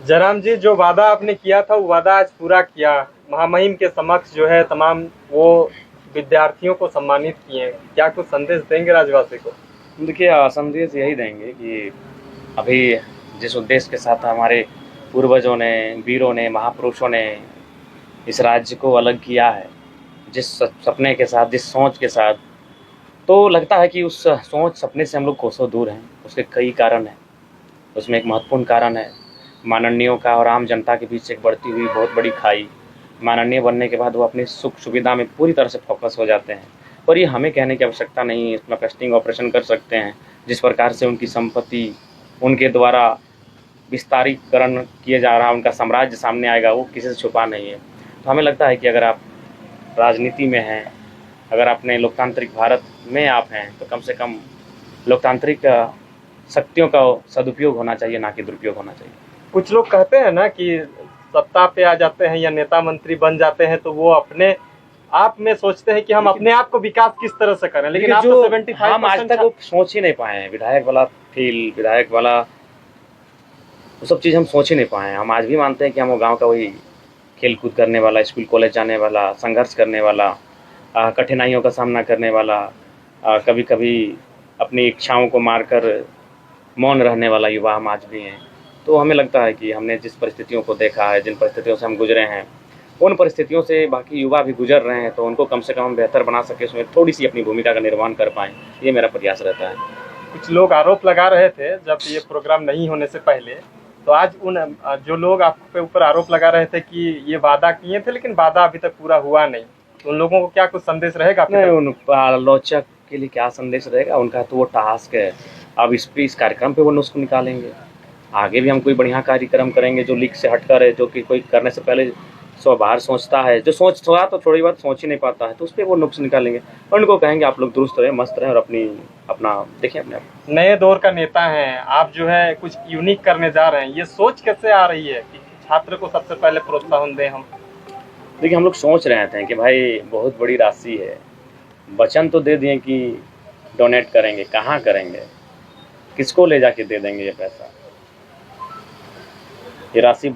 जयराम जी, जो वादा आपने किया था वो वादा आज पूरा किया। महामहिम के समक्ष जो है तमाम वो विद्यार्थियों को सम्मानित किए। क्या कुछ संदेश देंगे राज्यवासी को? देखिए संदेश यही देंगे कि अभी जिस उद्देश्य के साथ हमारे पूर्वजों ने, वीरों ने, महापुरुषों ने इस राज्य को अलग किया है, जिस सपने के साथ, जिस सोच के साथ, तो लगता है कि उस सोच सपने से हम लोग कोसों दूर हैं। उसके कई कारण हैं। उसमें एक महत्वपूर्ण कारण है माननीयों का और आम जनता के बीच एक बढ़ती हुई बहुत बड़ी खाई। माननीय बनने के बाद वो अपनी सुख सुविधा में पूरी तरह से फोकस हो जाते हैं। और ये हमें कहने की आवश्यकता नहीं है, इसमें पेस्टिंग ऑपरेशन कर सकते हैं। जिस प्रकार से उनकी संपत्ति उनके द्वारा विस्तारीकरण किए जा रहा है, उनका साम्राज्य सामने आएगा, वो किसी से छुपा नहीं है। तो हमें लगता है कि अगर आप राजनीति में हैं, अगर अपने लोकतांत्रिक भारत में आप हैं, तो कम से कम लोकतांत्रिक शक्तियों का सदुपयोग होना चाहिए, ना कि दुरुपयोग होना चाहिए। कुछ लोग कहते हैं ना कि सत्ता पे आ जाते हैं या नेता मंत्री बन जाते हैं तो वो अपने आप में सोचते हैं कि हम अपने आप को विकास किस तरह से करें, लेकिन आप तो 75% हम आज तक वो सोच ही नहीं पाए हैं। विधायक वाला फील, विधायक वाला वो सब चीज़ हम सोच ही नहीं पाए हैं। हम आज भी मानते हैं कि हम वो गांव का वही खेल कूद करने वाला, स्कूल कॉलेज जाने वाला, संघर्ष करने वाला, कठिनाइयों का सामना करने वाला, कभी कभी अपनी इच्छाओं को मारकर मौन रहने वाला युवा हम आज भी हैं। तो हमें लगता है कि हमने जिस परिस्थितियों को देखा है, जिन परिस्थितियों से हम गुजरे हैं, उन परिस्थितियों से बाकी युवा भी गुजर रहे हैं, तो उनको कम से कम हम बेहतर बना सकें, उसमें थोड़ी सी अपनी भूमिका का निर्वहन कर पाएँ, ये मेरा प्रयास रहता है। कुछ लोग आरोप लगा रहे थे जब ये प्रोग्राम नहीं होने से पहले, तो आज उन जो लोग आपके ऊपर आरोप लगा रहे थे कि ये वादा किए थे लेकिन वादा अभी तक पूरा हुआ नहीं, तो उन लोगों को क्या कुछ संदेश रहेगा आपके नहीं, तरफ? उन आलोचक के लिए क्या संदेश रहेगा, उनका तो वो टास्क है। अब इस कार्यक्रम पे वो नुस्ख निकालेंगे। आगे भी हम कोई बढ़िया कार्यक्रम करेंगे जो लीक से हटकर है, जो कि कोई करने से पहले 100 बार सोचता है। जो सोच थोड़ा तो थोड़ी बात सोच ही नहीं पाता है, तो उस पर वो नुस्ख निकालेंगे और उनको कहेंगे आप लोग दुरुस्त रहें, मस्त रहें और अपना देखिए अपने आप। नए दौर का नेता हैं आप, जो है कुछ यूनिक करने जा रहे हैं, ये सोच कैसे आ रही है कि छात्र को सबसे पहले प्रोत्साहन दें हम? देखिए हम लोग सोच रहे थे कि भाई बहुत बड़ी राशि है, वचन तो दे दिए कि डोनेट करेंगे, कहाँ करेंगे, किसको ले जाके दे देंगे ये पैसा। ये राशि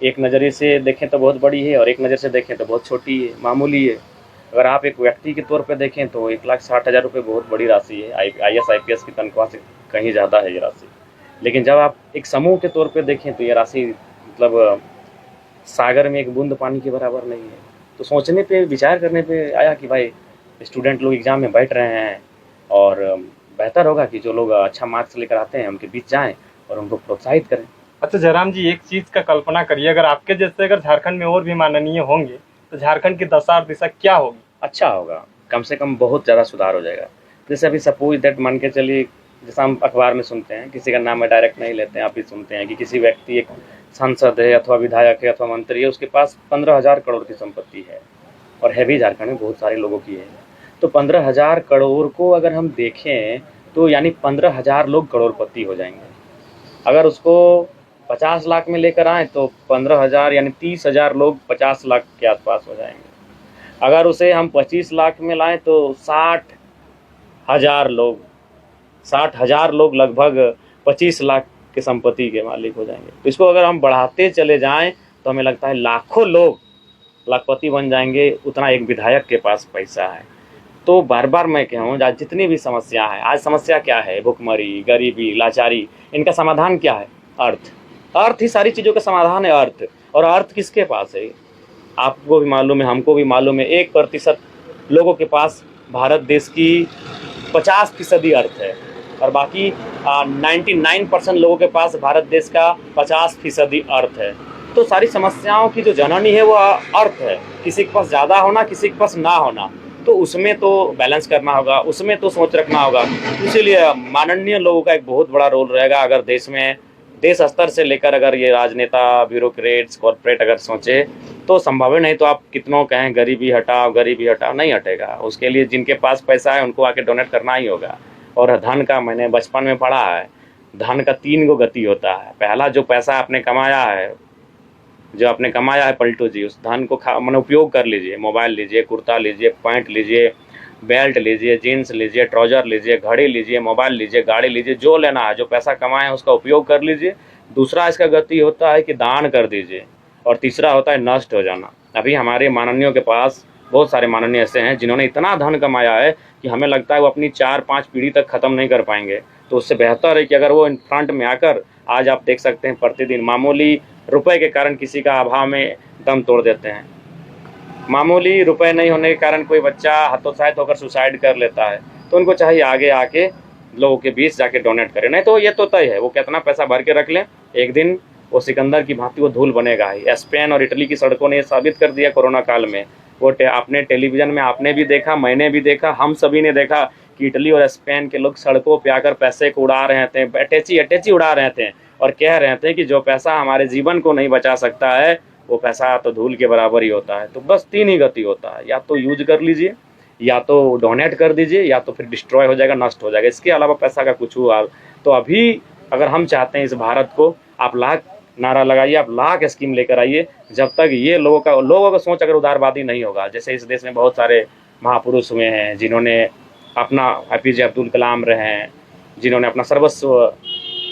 एक नज़रिए से देखें तो बहुत बड़ी है और एक नज़र से देखें तो बहुत छोटी है, मामूली है। अगर आप एक व्यक्ति के तौर पे देखें तो 1,60,000 रुपये बहुत बड़ी राशि है। IAS IPS की तनख्वाह से कहीं ज़्यादा है ये राशि। लेकिन जब आप एक समूह के तौर पे देखें तो ये राशि मतलब सागर में एक बूंद पानी के बराबर नहीं है। तो सोचने पे, विचार करने पे आया कि भाई स्टूडेंट लोग एग्ज़ाम में बैठ रहे हैं और बेहतर होगा कि जो लोग अच्छा मार्क्स लेकर आते हैं उनके बीच जाएँ और उनको प्रोत्साहित करें। अच्छा जयराम जी, एक चीज का कल्पना करिए, अगर आपके जैसे अगर झारखंड में और भी माननीय होंगे तो झारखंड की दशा और दिशा क्या होगी? अच्छा होगा, कम से कम बहुत ज़्यादा सुधार हो जाएगा। जैसे अभी सपोज दैट मान के चलिए, जैसा हम अखबार में सुनते हैं, किसी का नाम मैं डायरेक्ट नहीं लेते हैं, आप ही सुनते हैं कि किसी व्यक्ति, एक सांसद है अथवा विधायक है अथवा मंत्री है, उसके पास 15,000 करोड़ की संपत्ति है और है भी झारखंड में बहुत सारे लोगों की है। तो 15,000 करोड़ को अगर हम देखें तो यानी 15,000 लोग करोड़पति हो जाएंगे। अगर उसको 50 लाख में लेकर आएँ तो 15,000 यानी 30,000 लोग 50 लाख के आसपास हो जाएंगे। अगर उसे हम 25 लाख में लाएं तो 60,000 लोग लगभग 25 लाख के संपत्ति के मालिक हो जाएंगे। तो इसको अगर हम बढ़ाते चले जाएं तो हमें लगता है लाखों लोग लाखपति बन जाएंगे। उतना एक विधायक के पास पैसा है। तो बार बार मैं कहूँ, आज जितनी भी समस्या है, आज समस्या क्या है, भुखमरी, गरीबी, लाचारी, इनका समाधान क्या है? अर्थ। अर्थ ही सारी चीज़ों का समाधान है, अर्थ। और अर्थ किसके पास है? आपको भी मालूम है, हमको भी मालूम है, 1% लोगों के पास भारत देश की 50% अर्थ है और बाकी 99% लोगों के पास भारत देश का 50% अर्थ है। तो सारी समस्याओं की जो जननी है वो अर्थ है। किसी के पास ज़्यादा होना, किसी के पास ना होना, तो उसमें तो बैलेंस करना होगा, उसमें तो सोच रखना होगा। इसीलिए माननीय लोगों का एक बहुत बड़ा रोल रहेगा। अगर देश स्तर से लेकर अगर ये राजनेता, ब्यूरोक्रेट्स, कॉर्पोरेट अगर सोचे तो संभव है। नहीं तो आप कितनों कहें गरीबी हटाओ, गरीबी हटाओ, नहीं हटेगा। उसके लिए जिनके पास पैसा है उनको आके डोनेट करना ही होगा। और धन का, मैंने बचपन में पढ़ा है, धन का 3 गो गति होता है। पहला, जो पैसा आपने कमाया है, पलटू जी, उस धन को मैंने उपयोग कर लीजिए। मोबाइल लीजिए, कुर्ता लीजिए, पैंट लीजिए, बेल्ट लीजिए, जीन्स लीजिए, ट्राउजर लीजिए, घड़ी लीजिए, मोबाइल लीजिए, गाड़ी लीजिए, जो लेना है, जो पैसा कमाए हैं उसका उपयोग कर लीजिए। दूसरा इसका गति होता है कि दान कर दीजिए, और तीसरा होता है नष्ट हो जाना। अभी हमारे माननीयों के पास बहुत सारे माननीय ऐसे हैं जिन्होंने इतना धन कमाया है कि हमें लगता है वो अपनी 4-5 पीढ़ी तक ख़त्म नहीं कर पाएंगे। तो उससे बेहतर है कि अगर वो इन फ्रंट में आकर, आज आप देख सकते हैं प्रतिदिन मामूली रुपए के कारण किसी का अभाव में दम तोड़ देते हैं, मामूली रुपए नहीं होने के कारण कोई बच्चा हतोत्साहित होकर सुसाइड कर लेता है। तो उनको चाहिए आगे आके लोगों के बीच जाके डोनेट करें, नहीं तो ये तो तय है वो कितना पैसा भर के रख लें, एक दिन वो सिकंदर की भांति वो धूल बनेगा ही। स्पेन और इटली की सड़कों ने ये साबित कर दिया कोरोना काल में। वो आपने टेलीविजन में आपने भी देखा, मैंने भी देखा, हम सभी ने देखा कि इटली और स्पेन के लोग सड़कों पे आकर पैसे को उड़ा रहे थे, अटैची उड़ा रहे थे, और कह रहे थे कि जो पैसा हमारे जीवन को नहीं बचा सकता है वो पैसा तो धूल के बराबर ही होता है। तो बस 3 ही गति होता है, या तो यूज कर लीजिए, या तो डोनेट कर दीजिए, या तो फिर डिस्ट्रॉय हो जाएगा, नष्ट हो जाएगा। इसके अलावा पैसा का कुछ हुआ तो अभी अगर हम चाहते हैं इस भारत को, आप लाख नारा लगाइए, आप लाख स्कीम लेकर आइए, जब तक ये लोगों का सोच अगर उदारवादी नहीं होगा। जैसे इस देश में बहुत सारे महापुरुष हुए हैं जिन्होंने अपना, APJ अब्दुल कलाम रहे हैं, जिन्होंने अपना सर्वस्व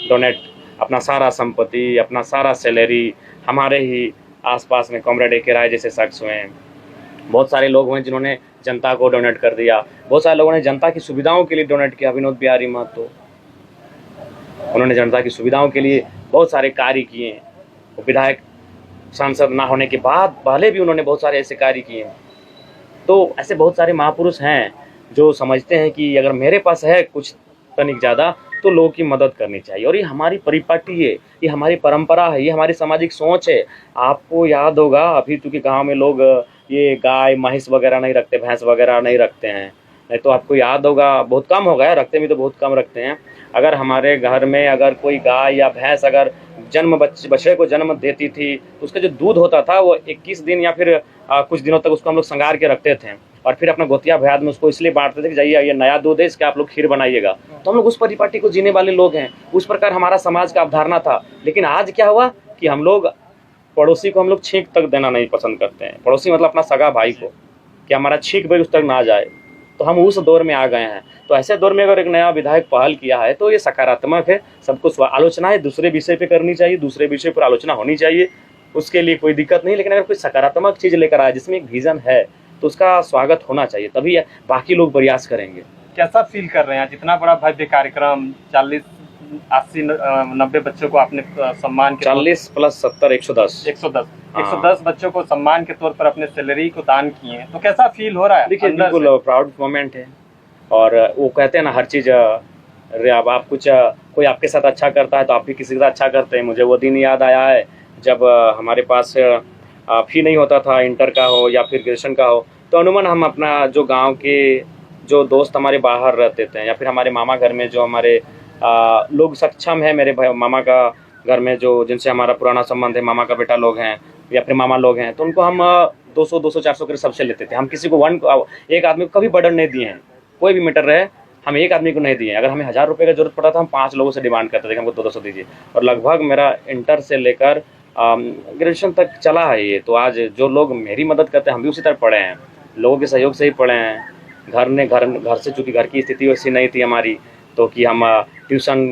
डोनेट, अपना सारा संपत्ति, अपना सारा सैलरी, हमारे ही आसपास में कॉमरेड AK राय जैसे शख्स हुए हैं, बहुत सारे लोग हुए जिन्होंने जनता को डोनेट कर दिया, बहुत सारे लोगों ने जनता की सुविधाओं के लिए डोनेट किया। विनोद बिहारी महतो, उन्होंने जनता की सुविधाओं के लिए बहुत सारे कार्य किए। वो विधायक सांसद ना होने के बाद पहले भी उन्होंने बहुत सारे ऐसे कार्य किए। तो ऐसे बहुत सारे महापुरुष हैं जो समझते हैं कि अगर मेरे पास है कुछ तनिक ज़्यादा तो लोगों की मदद करनी चाहिए, और ये हमारी परिपाटी है, ये हमारी परंपरा है, ये हमारी सामाजिक सोच है। आपको याद होगा अभी चूँकि गाँव में लोग ये गाय महिष वगैरह नहीं रखते, भैंस वगैरह नहीं रखते हैं, नहीं तो आपको याद होगा, बहुत कम हो गया, रखते भी तो बहुत कम रखते हैं। अगर हमारे घर में अगर कोई गाय या भैंस अगर बछड़े को जन्म देती थी तो उसका जो दूध होता था वो 21 दिन या फिर कुछ दिनों तक उसको हम लोग संगार के रखते थे, और फिर अपना गोतिया भैद में उसको इसलिए बांटते थे कि जाइए ये नया दूध है, इसके आप लोग खीर बनाइएगा। तो हम लोग उस परिपाटी को जीने वाले लोग हैं, उस प्रकार हमारा समाज का अवधारणा था। लेकिन आज क्या हुआ कि हम लोग पड़ोसी को हम लोग छींक तक देना नहीं पसंद करते हैं। पड़ोसी मतलब अपना सगा भाई को, कि हमारा छींक भी उस तक ना जाए। तो हम उस दौर में आ गए हैं। तो ऐसे दौर में अगर एक नया विधायक पहल किया है तो ये सकारात्मक है। सबको आलोचनाएं दूसरे विषय पे करनी चाहिए, दूसरे विषय पर आलोचना होनी चाहिए, उसके लिए कोई दिक्कत नहीं। लेकिन अगर कोई सकारात्मक चीज़ लेकर आए जिसमें एक विजन है तो उसका स्वागत होना चाहिए, तभी बाकी लोग प्रयास करेंगे। कैसा फील कर रहे हैं? जितना बड़ा भव्य कार्यक्रम, 40, 80, 90 बच्चों को आपने सम्मान के 40 + 70 110 बच्चों को सम्मान के तौर पर अपने सैलरी को दान किए हैं, तो कैसा फील हो रहा है? देखिए बिल्कुल प्राउड मोमेंट है। और वो कहते हैं ना हर चीज़, अब आप कुछ कोई आपके साथ अच्छा करता है तो आप भी किसी के साथ अच्छा करते हैं। मुझे वो दिन याद आया है जब हमारे पास फी नहीं होता था, इंटर का हो या फिर ग्रेजुएशन का हो, तो अमूमन हम अपना जो गांव के जो दोस्त हमारे बाहर रहते थे या फिर हमारे मामा घर में जो हमारे लोग सक्षम है, मेरे भाई मामा का घर में जो जिनसे हमारा पुराना संबंध है, मामा का बेटा लोग हैं या फिर मामा लोग हैं, तो उनको हम 200 400 के सबसे लेते थे। हम किसी को एक आदमी को कभी बर्डन नहीं दिए हैं, कोई भी मैटर रहे हम एक आदमी को नहीं दिए। अगर हमें 1000 रुपये का जरूरत पड़ा था हम 5 लोगों से डिमांड करते थे कि हमको 200 दीजिए। और लगभग मेरा इंटर से लेकर ग्रेजुएशन तक चला है ये। तो आज जो लोग मेरी मदद करते हैं हम भी उसी तरह पढ़े हैं, लोगों के सहयोग से ही पढ़े हैं। घर से चूँकि घर की स्थिति वैसी नहीं थी हमारी, तो कि हम ट्यूशन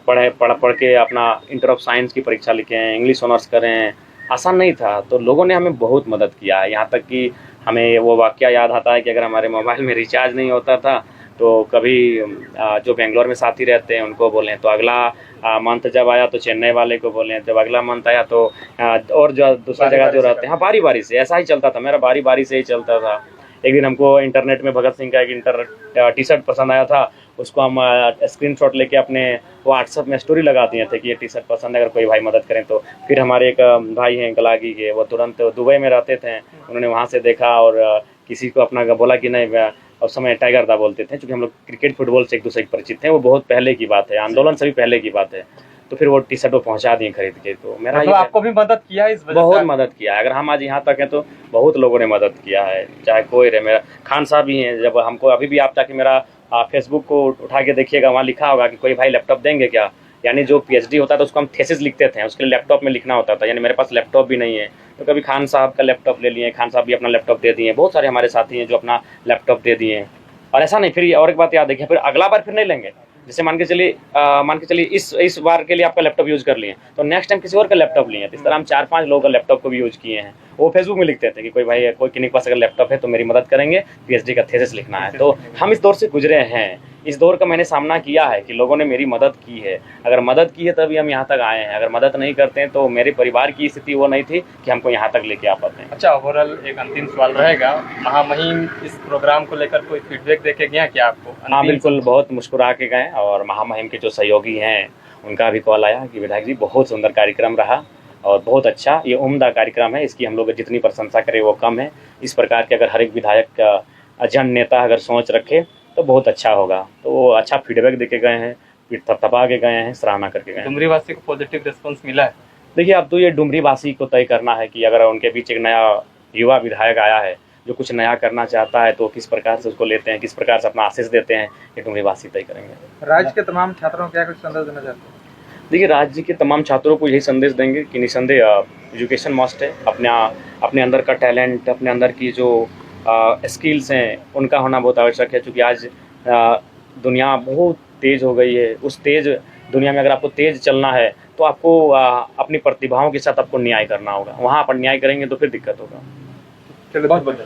पढ़ के अपना इंटर ऑफ साइंस की परीक्षा लिखें, इंग्लिश ऑनर्स करें, आसान नहीं था। तो लोगों ने हमें बहुत मदद किया है। यहाँ तक कि हमें वो वाक़या याद आता है कि अगर हमारे मोबाइल में रिचार्ज नहीं होता था तो कभी जो बेंगलोर में साथी रहते हैं उनको बोलें, तो अगला मंथ जब आया तो चेन्नई वाले को बोलें, जब अगला मंथ आया तो और जो दूसरा जगह जो रहते हैं, हाँ बारी बारी से ऐसा ही चलता था, मेरा बारी बारी से ही चलता था। एक दिन हमको इंटरनेट में भगत सिंह का एक टी-शर्ट पसंद आया था, उसको हम स्क्रीनशॉट लेके अपने व्हाट्सएप में स्टोरी लगा दिए थे कि ये टी-शर्ट पसंद है, अगर कोई भाई मदद करें तो। फिर हमारे एक भाई हैं गलागी के, वो तुरंत दुबई में रहते थे, उन्होंने वहाँ से देखा और किसी को अपना बोला कि नहीं, उस समय टाइगर दा बोलते थे क्योंकि हम लोग क्रिकेट फुटबॉल से एक दूसरे के परिचित थे। वो बहुत पहले की बात है, आंदोलन से भी पहले की बात है। तो फिर वो टी-शर्ट वो पहुंचा दिए खरीद के। तो मेरा तो आपको भी मदद किया है इस वजह से? बहुत मदद किया है। अगर हम आज यहाँ तक हैं तो बहुत लोगों ने मदद किया है, चाहे कोई रहे। मेरा खान साहब भी हैं, जब हमको अभी भी आप जाके मेरा फेसबुक को उठा के देखिएगा, वहाँ लिखा होगा कि कोई भाई लैपटॉप देंगे क्या। यानी जो PhD होता था उसको हम थेसिस लिखते थे, उसके लिए लैपटॉप में लिखना होता था। यानी मेरे पास लैपटॉप भी नहीं है, तो कभी खान साहब का लैपटॉप ले लिए, खान साहब भी अपना लैपटॉप दे दिए। बहुत सारे हमारे साथी हैं जो अपना लैपटॉप दे दिए। और ऐसा नहीं, फिर और एक बात याद है कि फिर अगला बार फिर नहीं लेंगे, जैसे मान के चलिए इस बार के लिए आपका लैपटॉप यूज़ कर लिए, तो नेक्स्ट टाइम किसी और का लैपटॉप लिए, तो इस तरह हम 4-5 लोगों का लैपटॉप को भी यूज़ किए हैं। वो फेसबुक में लिखते थे कि कोई भाई कोई किसी के पास अगर लैपटॉप है तो मेरी मदद करेंगे, पीएचडी का थीसिस लिखना है। तो हम इस दौर से गुजरे हैं, इस दौर का मैंने सामना किया है कि लोगों ने मेरी मदद की है। अगर मदद की है तभी हम यहाँ तक आए हैं, अगर मदद नहीं करते हैं तो मेरे परिवार की स्थिति वो नहीं थी कि हमको यहाँ तक लेके आ पाते हैं। अच्छा, ओवरऑल एक अंतिम सवाल रहेगा, महामहिम इस प्रोग्राम को लेकर कोई फीडबैक देके गया क्या आपको? हाँ बिल्कुल, बहुत मुस्कुरा के गए, और महामहिम के जो सहयोगी हैं उनका भी कॉल आया कि विधायक जी बहुत सुंदर कार्यक्रम रहा और बहुत अच्छा, ये उम्दा कार्यक्रम है, इसकी हम लोग जितनी प्रशंसा करें वो कम है। इस प्रकार के अगर हर एक विधायक का जन नेता अगर सोच रखे तो बहुत अच्छा होगा। तो वो अच्छा फीडबैक देके गए हैं, फिर थपथपा के गए हैं, सराहना करके गए हैं। डुमरी वासी को पॉजिटिव रिस्पॉन्स मिला है? देखिए, अब तो ये डुमरी वासी को तय करना है कि अगर उनके बीच एक नया युवा विधायक आया है जो कुछ नया करना चाहता है तो किस प्रकार से उसको लेते हैं, किस प्रकार से अपना आशीष देते हैं, ये डुमरी वासी तय करेंगे। राज्य के तमाम छात्रों को क्या कुछ संदेश देना चाहते हैं? देखिए, राज्य के तमाम छात्रों को यही संदेश देंगे कि निसंदेह एजुकेशन मस्ट है। अपने अंदर का टैलेंट, अपने अंदर की जो स्किल्स हैं उनका होना बहुत आवश्यक है, क्योंकि आज दुनिया बहुत तेज़ हो गई है। उस तेज़ दुनिया में अगर आपको तेज़ चलना है तो आपको अपनी प्रतिभाओं के साथ आपको न्याय करना होगा। वहाँ पर न्याय करेंगे तो फिर दिक्कत होगा। चलिए, बहुत बहुत